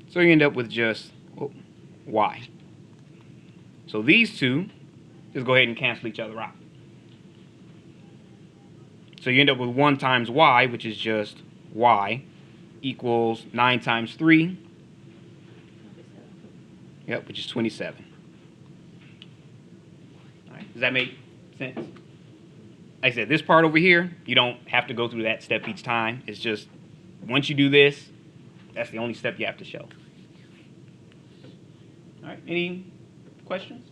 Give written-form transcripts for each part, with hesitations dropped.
So you end up with just y. So these two, just go ahead and cancel each other out. So you end up with 1 times y, which is just y, equals 9 times 3, yep, which is 27. All right. Does that make sense? Like I said, this part over here, you don't have to go through that step each time. It's just, once you do this, that's the only step you have to show. All right, any questions?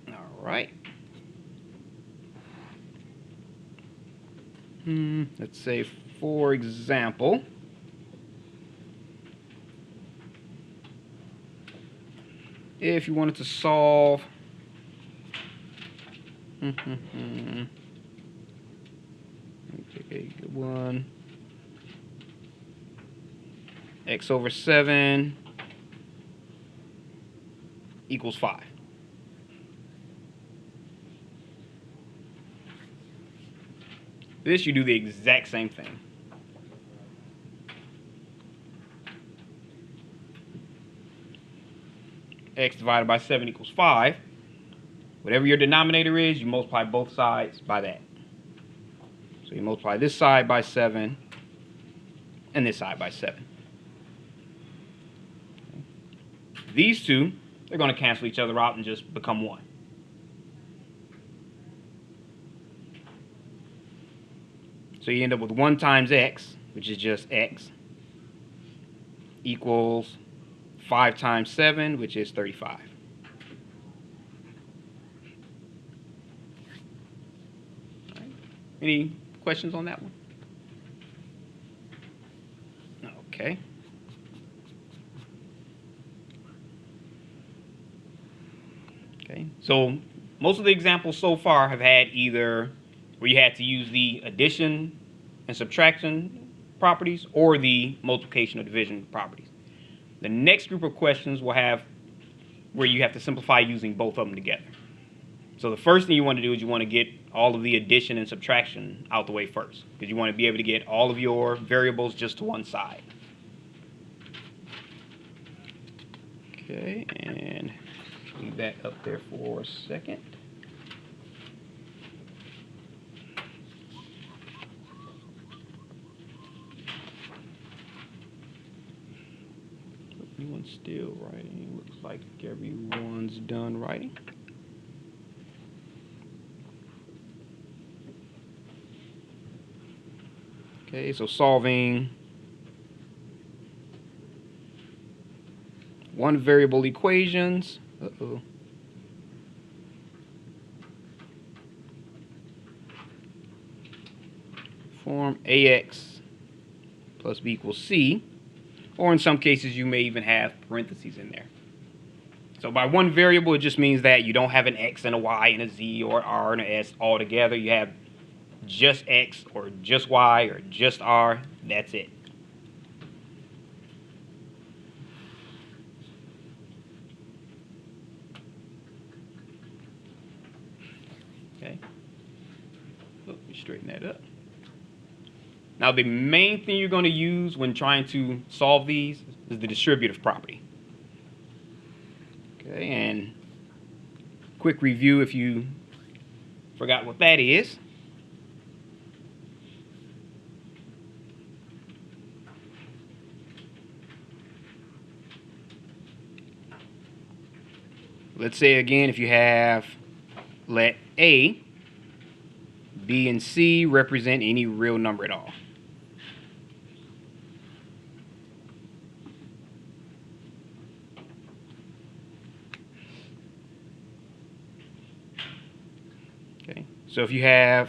All right. Let's say, for example, if you wanted to solve let me pick a good one. X over 7 equals 5. This, you do the exact same thing. X divided by 7 equals 5. Whatever your denominator is, you multiply both sides by that. So you multiply this side by 7 and this side by 7. These two, they're going to cancel each other out and just become 1. So you end up with 1 times x, which is just x, equals 5 times 7, which is 35. All right. Any questions on that one? Okay. Okay. So most of the examples so far have had either where you had to use the addition and subtraction properties or the multiplication or division properties. The next group of questions will have where you have to simplify using both of them together. So the first thing you want to do is you want to get all of the addition and subtraction out the way first, because you want to be able to get all of your variables just to one side. Okay, and leave that up there for a second. Anyone's still writing? Looks like everyone's done writing. Okay, so solving one variable equations. Form ax plus b equals c. Or in some cases, you may even have parentheses in there. So by one variable, it just means that you don't have an x and a y and a z or an r and an s all together. You have just x or just y or just r. That's it. Okay. Let me straighten that up. Now, the main thing you're going to use when trying to solve these is the distributive property. Okay, and quick review if you forgot what that is. Let's say again, if you have, let A, B, and C represent any real number at all. Okay, so if you have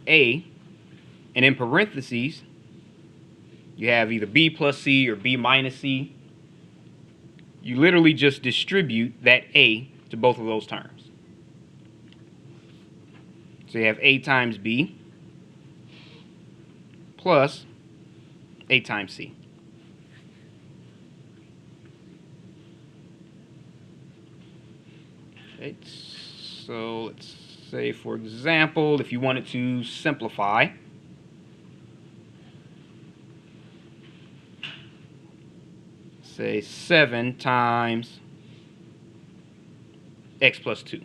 A, and in parentheses, you have either B plus C or B minus C, you literally just distribute that A to both of those terms. So you have A times B plus A times C. Okay, so let's say, for example, if you wanted to simplify say 7 times x plus 2.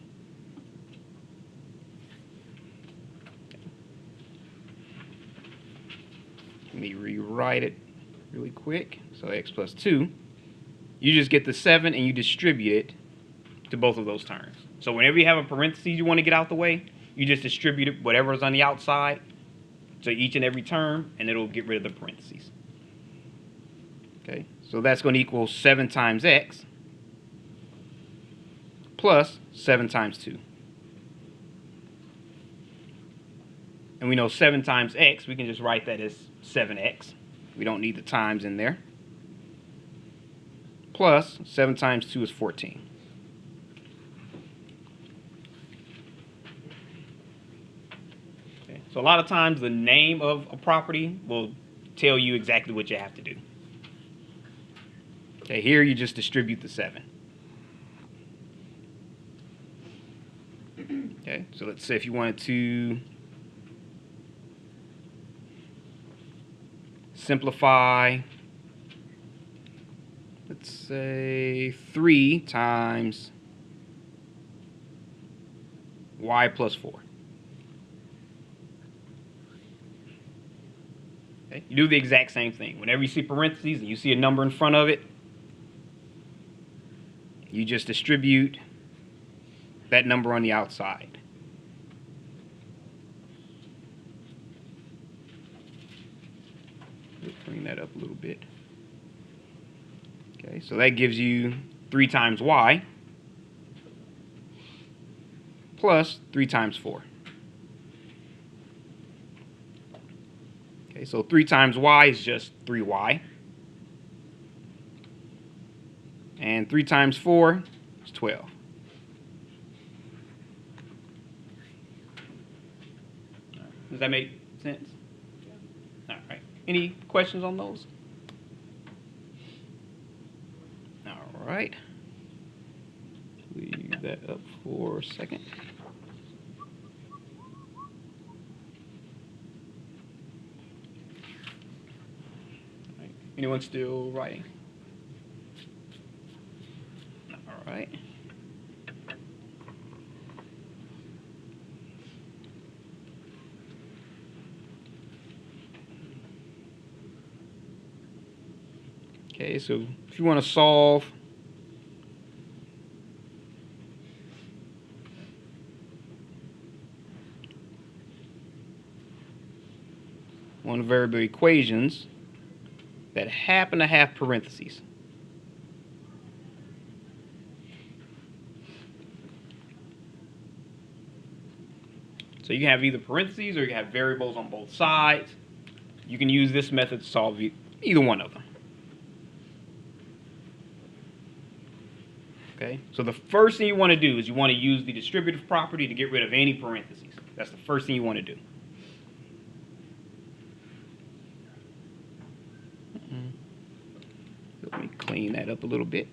Let me rewrite it really quick. So x plus 2. You just get the 7 and you distribute it to both of those terms. So whenever you have a parentheses you want to get out the way, you just distribute it, whatever's on the outside, to each and every term, and it'll get rid of the parentheses. Okay, so that's going to equal 7 times x plus 7 times 2. And we know 7 times x, we can just write that as 7x. We don't need the times in there. Plus 7 times 2 is 14. Okay. So a lot of times the name of a property will tell you exactly what you have to do. Okay, here you just distribute the 7. Okay, so let's say if you wanted to simplify, let's say 3 times y plus 4. Okay, you do the exact same thing. Whenever you see parentheses and you see a number in front of it, you just distribute that number on the outside. Let's bring that up a little bit. Okay, so that gives you 3 times y plus 3 times 4. Okay, so 3 times y is just 3y. And 3 times 4 is 12. Does that make sense? All right. Any questions on those? All right. Leave that up for a second. All right. Anyone still writing? All right. Okay, so if you want to solve one variable equations that happen to have parentheses. So you can have either parentheses or you have variables on both sides. You can use this method to solve either one of them. Okay, so the first thing you want to do is you want to use the distributive property to get rid of any parentheses. That's the first thing you want to do. Let me clean that up a little bit.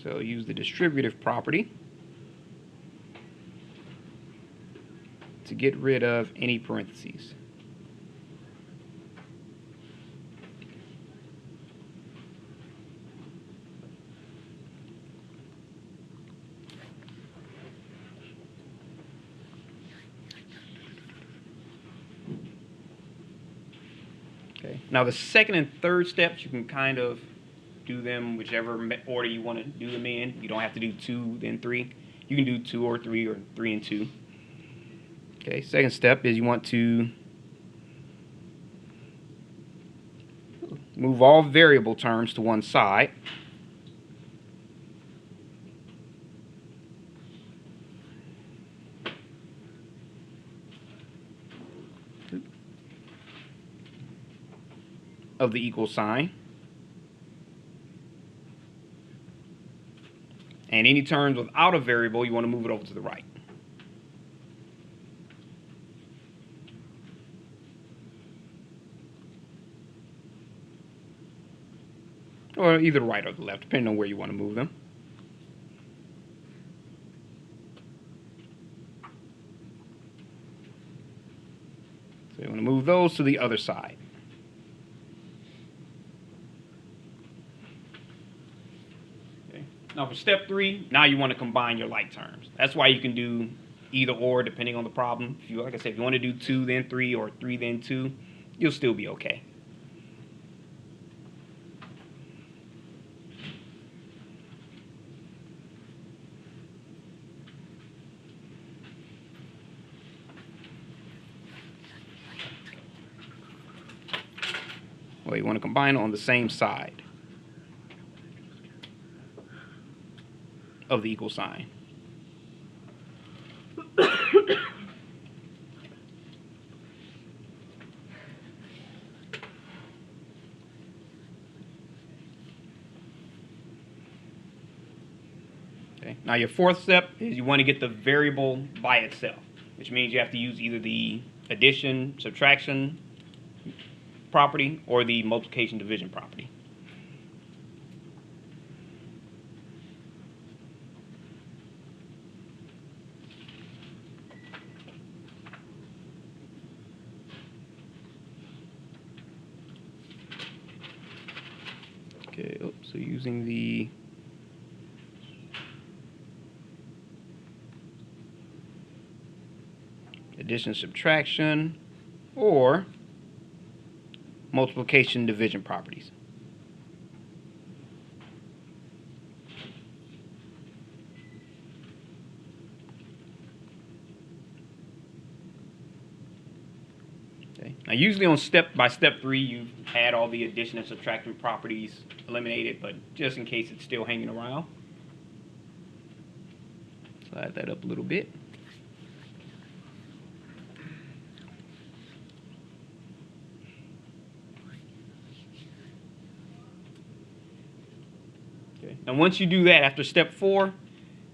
So use the distributive property to get rid of any parentheses. Okay. Now the second and third steps, you can kind of do them whichever order you want to do them in. You don't have to do 2 then 3. You can do 2 or 3 or 3 and 2. Okay, second step is you want to move all variable terms to one side. Of the equal sign. And any terms without a variable, you want to move it over to the right. Or either the right or the left, depending on where you want to move them. So you want to move those to the other side. Okay. Now for step 3, now you want to combine your like terms. That's why you can do either or depending on the problem. If you, like I said, if you want to do 2 then 3 or 3 then 2, you'll still be okay. Well, you want to combine on the same side of the equal sign. Okay. Now your fourth step is you want to get the variable by itself, which means you have to use either the addition, subtraction property or the multiplication division property. Okay, so using the addition, subtraction, or multiplication division properties. Okay. Now usually on step 3 you've had all the addition and subtraction properties eliminated, but just in case it's still hanging around, slide that up a little bit. Okay. Now once you do that, after step 4,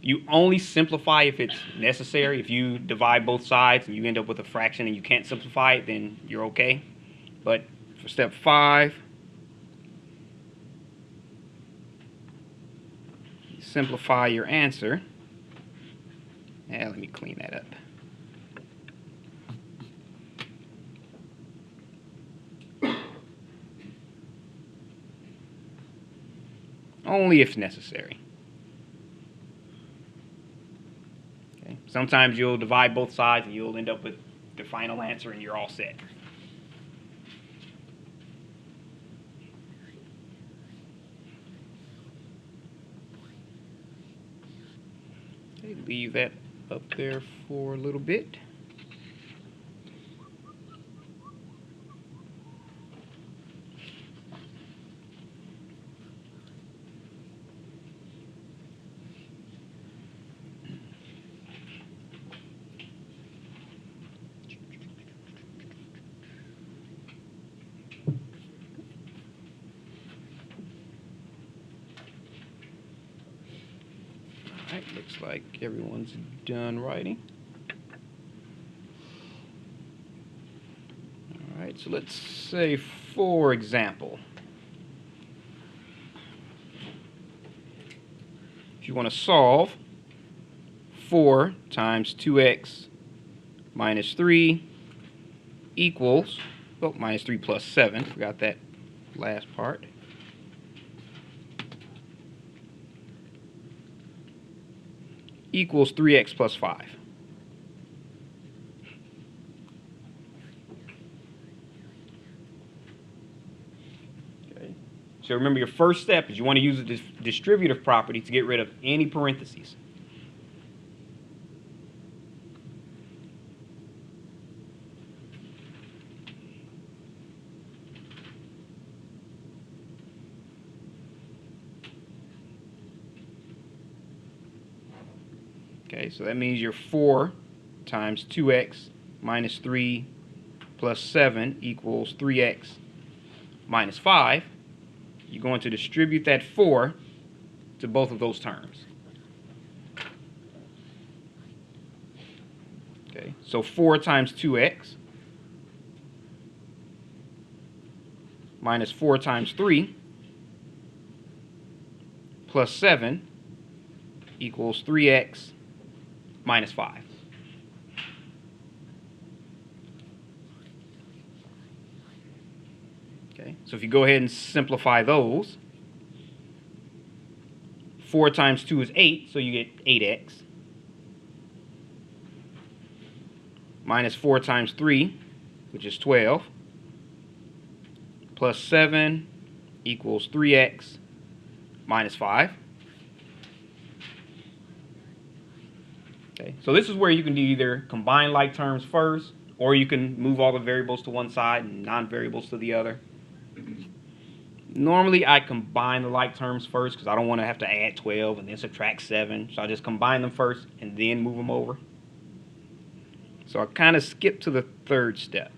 you only simplify if it's necessary. If you divide both sides and you end up with a fraction and you can't simplify it, then you're okay. But for step 5, you simplify your answer. Let me clean that up. Only if necessary. Okay. Sometimes you'll divide both sides and you'll end up with the final answer and you're all set. Okay, leave that up there for a little bit. Alright, looks like everyone's done writing. Alright, so let's say, for example, if you want to solve 4 times 2x minus 3 equals, oh, minus 3 plus 7, forgot that last part. Equals 3x plus 5. Okay. So remember, your first step is you want to use the distributive property to get rid of any parentheses. Okay, so that means your 4 times 2x minus 3 plus 7 equals 3x minus 5. You're going to distribute that 4 to both of those terms. Okay, so 4 times 2x minus 4 times 3 plus 7 equals 3x minus 5. Okay, so if you go ahead and simplify those, 4 times 2 is 8, so you get 8x. Minus 4 times 3, which is 12. Plus 7 equals 3x minus 5. Okay, so this is where you can either combine like terms first, or you can move all the variables to one side and non-variables to the other. Normally, I combine the like terms first because I don't want to have to add 12 and then subtract 7. So I just combine them first and then move them over. So I kind of skip to the third step.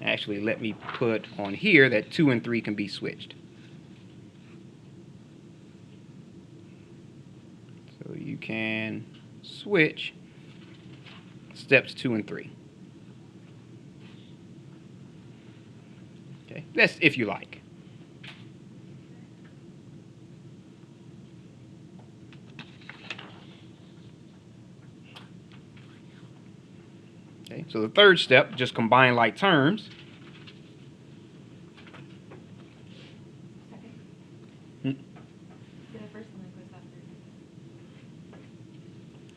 Actually, let me put on here that 2 and 3 can be switched. So you can switch steps 2 and 3. Okay, that's if you like. Okay, so the third step, just combine like terms.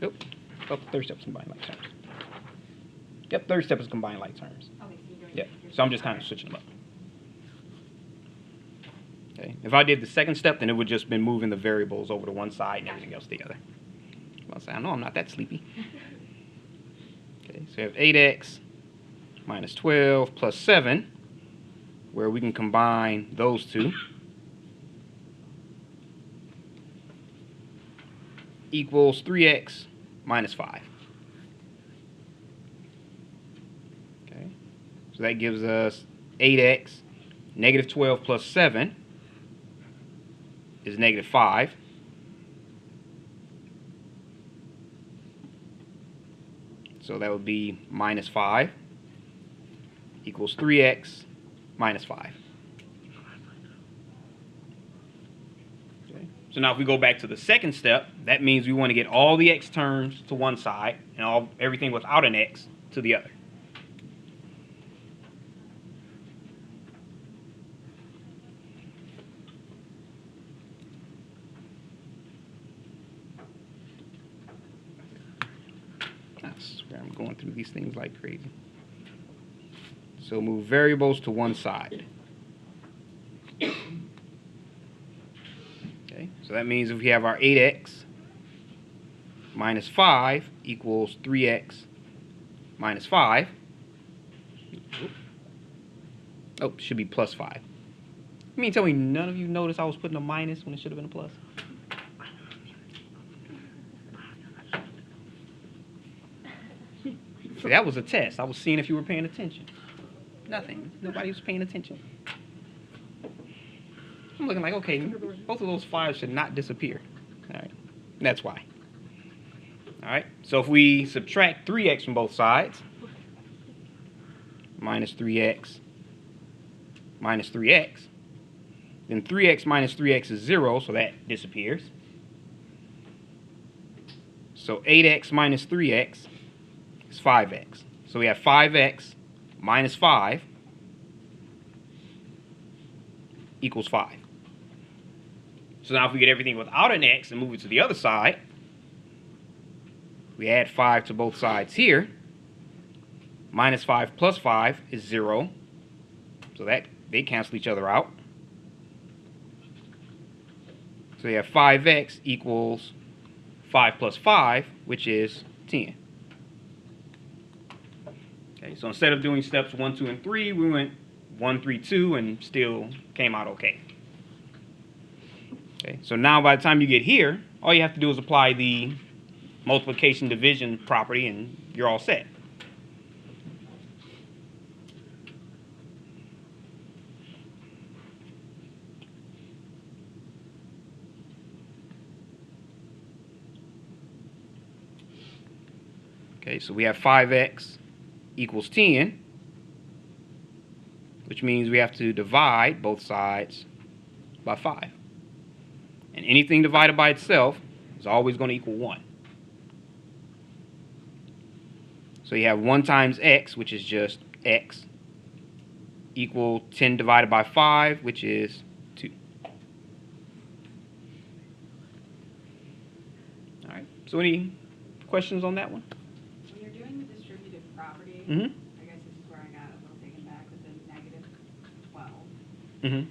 Nope. Oh, third step is combine like terms. Yep, third step is combine like terms. Okay, so you're Yep, so I'm just kind of switching them up. Okay, if I did the second step, then it would just been moving the variables over to one side and everything else the other. I'll say, I know I'm not that sleepy. Okay, so you have 8x minus 12 plus 7, where we can combine those two, equals 3x minus 5. Okay, so that gives us 8x. Negative 12 plus 7 is negative 5. So that would be minus 5 equals 3x minus 5. Okay. So now if we go back to the second step, that means we want to get all the x terms to one side and everything without an x to the other. I swear I'm going through these things like crazy. So move variables to one side. Okay, so that means if we have our 8x minus 5 equals 3x minus 5. Oh, it should be plus 5. You mean tell me none of you noticed I was putting a minus when it should have been a plus? See, that was a test. I was seeing if you were paying attention. Nothing. Nobody was paying attention. I'm looking like, okay, both of those 5s should not disappear. All right, that's why. All right, so if we subtract 3x from both sides, minus 3x minus 3x, then 3x minus 3x is 0, so that disappears. So 8x minus 3x is 5x. So we have 5x minus 5 equals 5. So now if we get everything without an x and move it to the other side, we add 5 to both sides here. Minus 5 plus 5 is 0. So that they cancel each other out. So you have 5x equals 5 plus 5, which is 10. Okay, so instead of doing steps 1, 2, and 3, we went 1, 3, 2, and still came out okay. Okay, so now by the time you get here, all you have to do is apply the multiplication division property, and you're all set. Okay, so we have 5x equals 10, which means we have to divide both sides by 5. And anything divided by itself is always going to equal 1. So you have 1 times x, which is just x, equal 10 divided by 5, which is 2. All right. So any questions on that one? When you're doing the distributive property, Mm-hmm. I guess this is where I got a little taken back with the negative 12. Mm-hmm.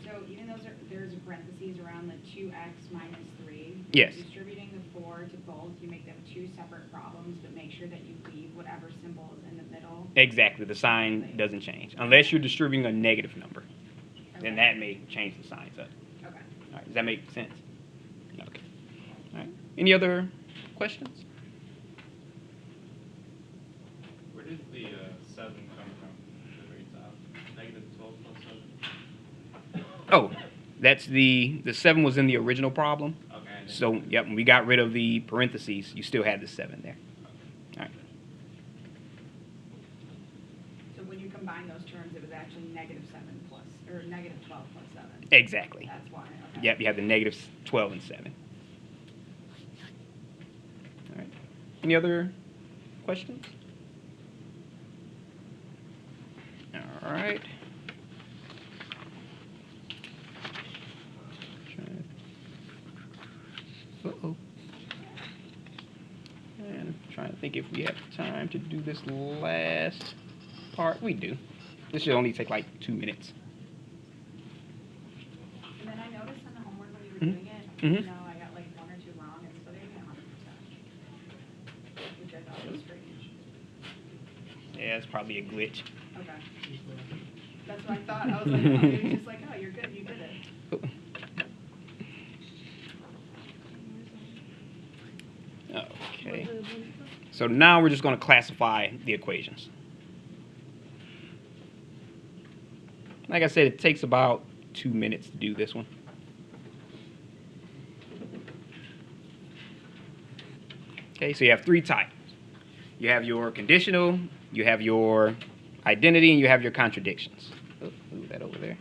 So even though there's a parentheses around the 2x minus 3, Yes. distributing the 4 to both, you make them two separate problems, but make sure that you leave whatever symbol is in the middle. Exactly. The sign doesn't change. Unless you're distributing a negative number. Then that may change the signs up. Okay. All right. Does that make sense? Okay. All right. Any other questions? Where does the 7 come from? The very top? Negative 12 plus 7? Oh, that's the 7 was in the original problem. Okay. and then- So, yep, when we got rid of the parentheses, you still had the 7 there. All right. So when you combine those terms, it was actually negative 7 plus, or negative 12 plus 7. Exactly. That's why. Okay. Yep, you have the negative 12 and 7. All right. Any other questions? All right. Uh-oh. And I'm trying to think if we have time to do this last part. We do. This should only take like 2 minutes. And then I noticed on the homework when you were Mhm. doing it, Mhm. you know, I got like 1 or 2 wrong, and so they gave me 100%, which I thought was strange. Yeah, it's probably a glitch. Okay. That's what I thought. I was like, oh, it was just like, oh, you're good, you did it. Okay. So now we're just going to classify the equations. Like I said, it takes about 2 minutes to do this one. Okay, so you have 3 types. You have your conditional, you have your identity, and you have your contradictions. Oh, move that over there.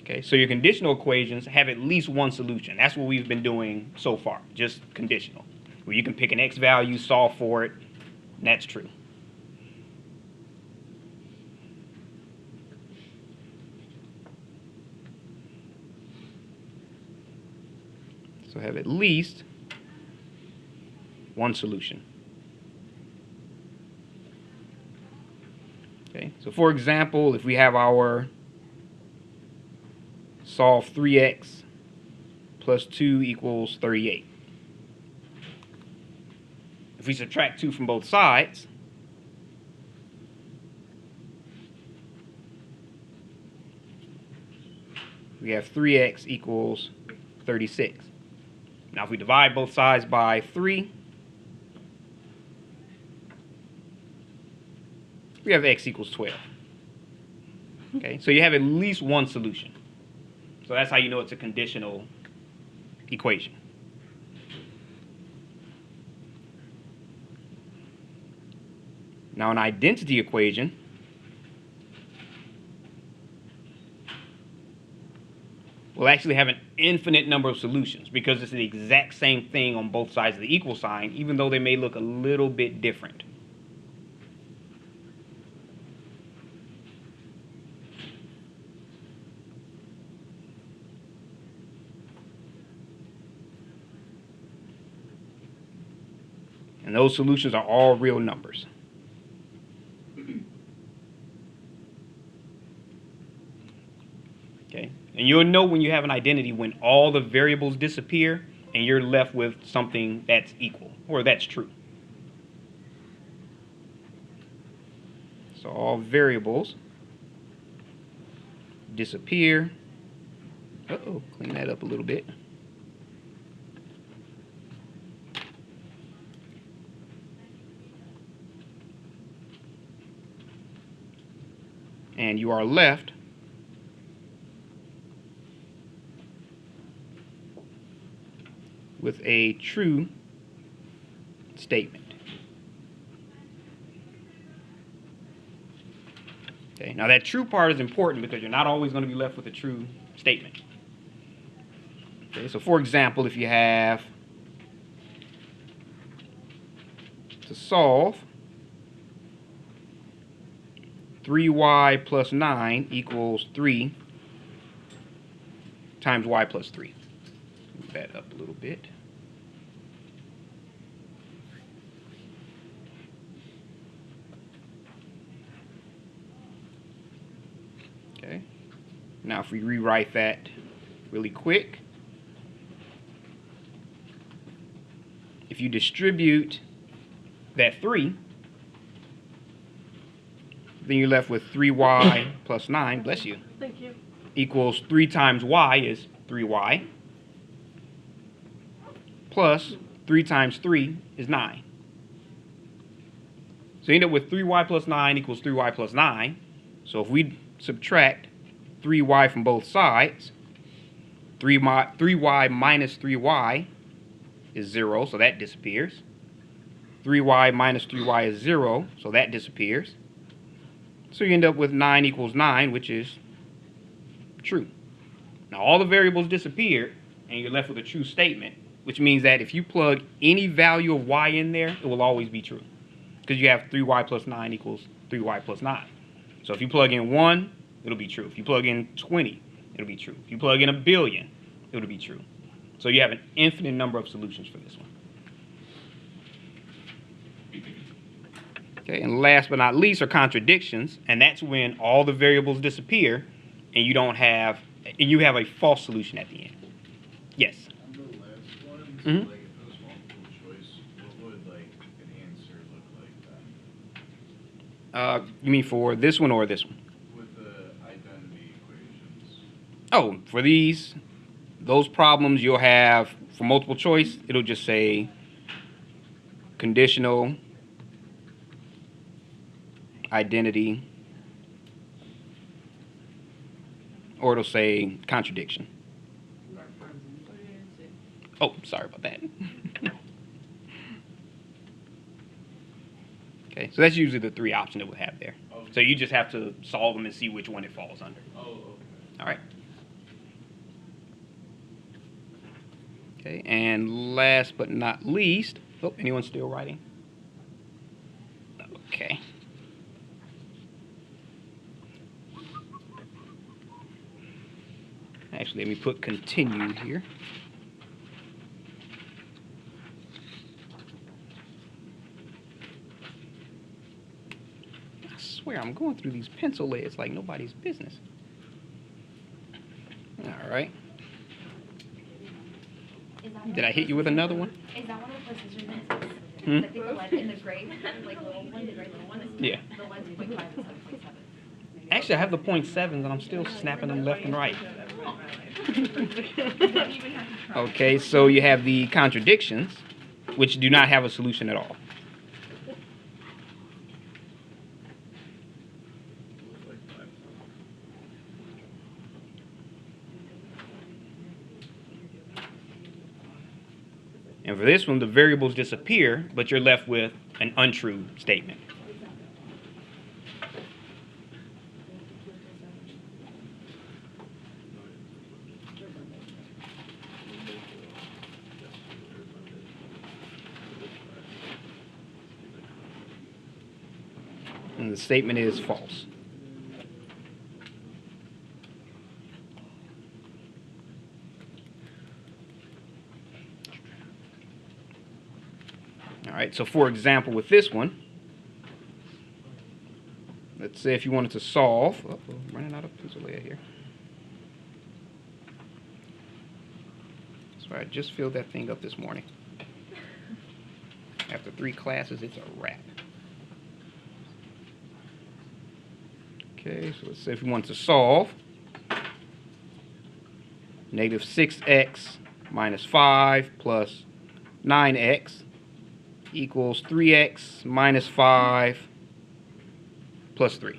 Okay, so your conditional equations have at least one solution. That's what we've been doing so far, just conditional. Where you can pick an x value, solve for it, and that's true. So have at least one solution. Okay, so for example, if we have our solve 3x plus 2 equals 38. If we subtract 2 from both sides, we have 3x equals 36. Now if we divide both sides by 3, we have x equals 12. Okay, so you have at least one solution. So that's how you know it's a conditional equation. Now an identity equation will actually have an infinite number of solutions because it's the exact same thing on both sides of the equal sign, even though they may look a little bit different. And those solutions are all real numbers. Okay? And you'll know when you have an identity when all the variables disappear and you're left with something that's equal or that's true. So all variables disappear. Uh-oh, clean that up a little bit. And you are left with a true statement. Okay, now that true part is important because you're not always going to be left with a true statement. Okay, so for example, if you have solve, 3y plus 9 equals 3 times y plus 3. Move that up a little bit. Okay. Now if we rewrite that really quick, if you distribute that 3, then you're left with 3y plus 9, bless you, Thank you. equals 3 times y is 3y, plus 3 times 3 is 9. So you end up with 3y plus 9 equals 3y plus 9. So if we subtract 3y from both sides, 3y minus 3y is 0, so that disappears. 3y minus 3y is 0, so that disappears. So you end up with 9 equals 9, which is true. Now all the variables disappear, and you're left with a true statement, which means that if you plug any value of y in there, it will always be true. Because you have 3y plus 9 equals 3y plus 9. So if you plug in 1, it'll be true. If you plug in 20, it'll be true. If you plug in 1 billion, it'll be true. So you have an infinite number of solutions for this one. Okay, and last but not least are contradictions, and that's when all the variables disappear and you have a false solution at the end. Yes. On the last one, Mhm. like if it was multiple choice, what would like an answer look like then? You mean for this one or this one? With the identity equations. Oh, for those problems you'll have for multiple choice, it'll just say conditional identity, or it'll say contradiction. Oh, sorry about that. Okay, so that's usually the 3 options that we'll have there. Okay. So you just have to solve them and see which one it falls under. Oh, okay. All right. Okay, and last but not least, oh, anyone still writing? Okay. Actually, let me put continue here. I swear I'm going through these pencil leads like nobody's business. All right. Did I hit you with another one? Is that one of the precision lenses? Hmm? I think the lead in the gray, like little one, the gray little one is. Yeah. The lead's 0.5 and 7.7. Actually, I have the 0.7s and I'm still snapping them left and right. Okay, so you have the contradictions, which do not have a solution at all. And for this one, the variables disappear, but you're left with an untrue statement. And the statement is false. All right, so for example, with this one, let's say if you wanted to solve, running out of pencil layer here. So I just filled that thing up this morning. After 3 classes, it's a wrap. Okay, so let's say if we wanted to solve negative 6x minus 5 plus 9x equals 3x minus 5 plus 3.